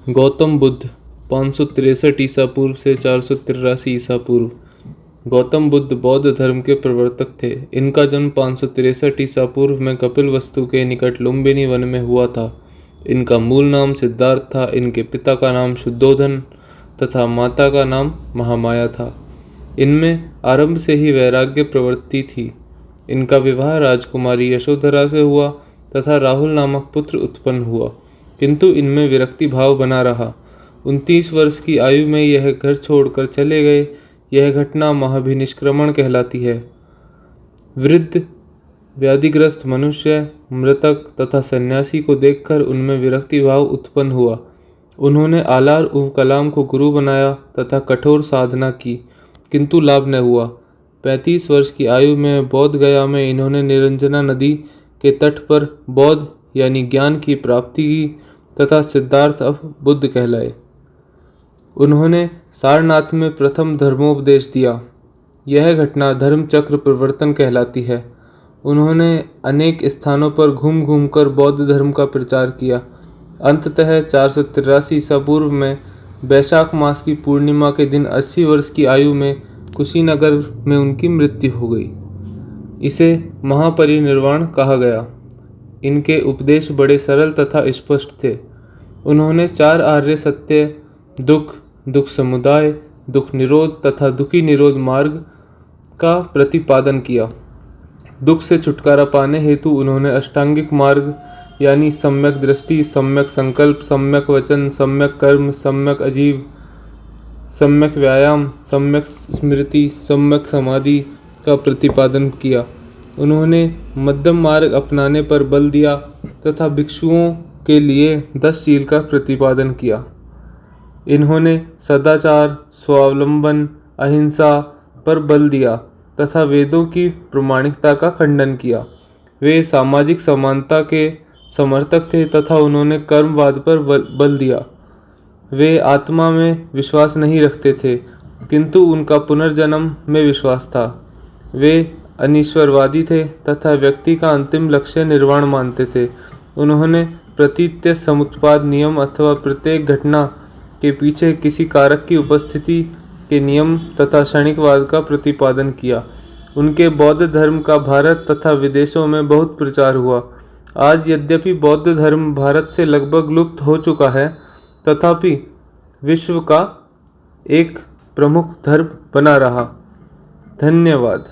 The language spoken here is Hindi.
गौतम बुद्ध 563 ईसा पूर्व से 483 ईसा पूर्व। गौतम बुद्ध बौद्ध धर्म के प्रवर्तक थे। इनका जन्म 563 ईसा पूर्व में कपिलवस्तु के निकट लुम्बिनी वन में हुआ था। इनका मूल नाम सिद्धार्थ था। इनके पिता का नाम शुद्धोधन तथा माता का नाम महामाया था। इनमें आरंभ से ही वैराग्य प्रवृत्ति थी। इनका विवाह राजकुमारी यशोधरा से हुआ तथा राहुल नामक पुत्र उत्पन्न हुआ, किंतु इनमें विरक्ति भाव बना रहा। 29 वर्ष की आयु में यह घर छोड़कर चले गए। यह घटना महाभिनिष्क्रमण कहलाती है। वृद्ध, व्याधिग्रस्त मनुष्य, मृतक तथा सन्यासी को देखकर उनमें विरक्ति भाव उत्पन्न हुआ। उन्होंने आलार उव कलाम को गुरु बनाया तथा कठोर साधना की, किंतु लाभ न हुआ। 35 वर्ष की आयु में बोध गया में इन्होंने निरंजना नदी के तट पर बौद्ध यानी ज्ञान की प्राप्ति की तथा सिद्धार्थ अब बुद्ध कहलाए। उन्होंने सारनाथ में प्रथम धर्मोपदेश दिया। यह घटना धर्म चक्र प्रवर्तन कहलाती है। उन्होंने अनेक स्थानों पर घूम घूम कर बौद्ध धर्म का प्रचार किया। अंततः 483 ईसा पूर्व में वैशाख मास की पूर्णिमा के दिन 80 वर्ष की आयु में कुशीनगर में उनकी मृत्यु हो गई। इसे महापरिनिर्वाण कहा गया। इनके उपदेश बड़े सरल तथा स्पष्ट थे। उन्होंने 4 आर्य सत्य, दुख, दुख समुदाय, दुख निरोध तथा दुखी निरोध मार्ग का प्रतिपादन किया। दुख से छुटकारा पाने हेतु उन्होंने अष्टांगिक मार्ग यानी सम्यक दृष्टि, सम्यक संकल्प, सम्यक वचन, सम्यक कर्म, सम्यक आजीव, सम्यक व्यायाम, सम्यक स्मृति, सम्यक समाधि का प्रतिपादन किया। उन्होंने मध्यम मार्ग अपनाने पर बल दिया तथा भिक्षुओं के लिए 10 शील का प्रतिपादन किया। इन्होंने सदाचार, स्वावलंबन, अहिंसा पर बल दिया तथा वेदों की प्रामाणिकता का खंडन किया। वे सामाजिक समानता के समर्थक थे तथा उन्होंने कर्मवाद पर बल दिया। वे आत्मा में विश्वास नहीं रखते थे, किंतु उनका पुनर्जन्म में विश्वास था। वे अनीश्वरवादी थे तथा व्यक्ति का अंतिम लक्ष्य निर्वाण मानते थे। उन्होंने प्रतीत्य समुत्पाद नियम अथवा प्रत्येक घटना के पीछे किसी कारक की उपस्थिति के नियम तथा क्षणिकवाद का प्रतिपादन किया। उनके बौद्ध धर्म का भारत तथा विदेशों में बहुत प्रचार हुआ। आज यद्यपि बौद्ध धर्म भारत से लगभग लुप्त हो चुका है, तथापि विश्व का एक प्रमुख धर्म बना रहा। धन्यवाद।